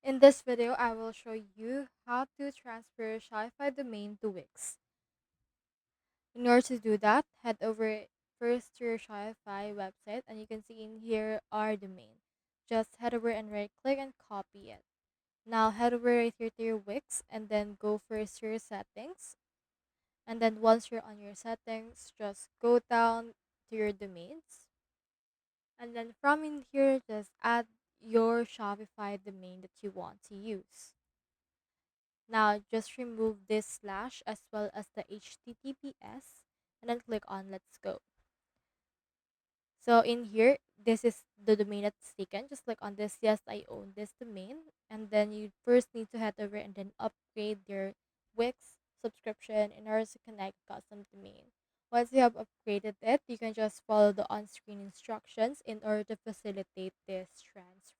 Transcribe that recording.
In this video, I will show you how to transfer your Shopify domain to Wix. In order to do that, head over first to your Shopify website and you can see in here our domain. Just head over and right click and copy it. Now head over right here to your Wix and then go first to your settings. And then once you're on your settings, just go down to your domains. And then from in here, just add your Shopify domain that you want to use. Now just remove this slash as well as the HTTPS and then click on let's go. So in here, this is the domain that's taken. Just click on this, yes, I own this domain. And then you first need to head over and then upgrade your Wix subscription in order to connect custom domain. Once you have upgraded it, you can just follow the on-screen instructions in order to facilitate this transfer.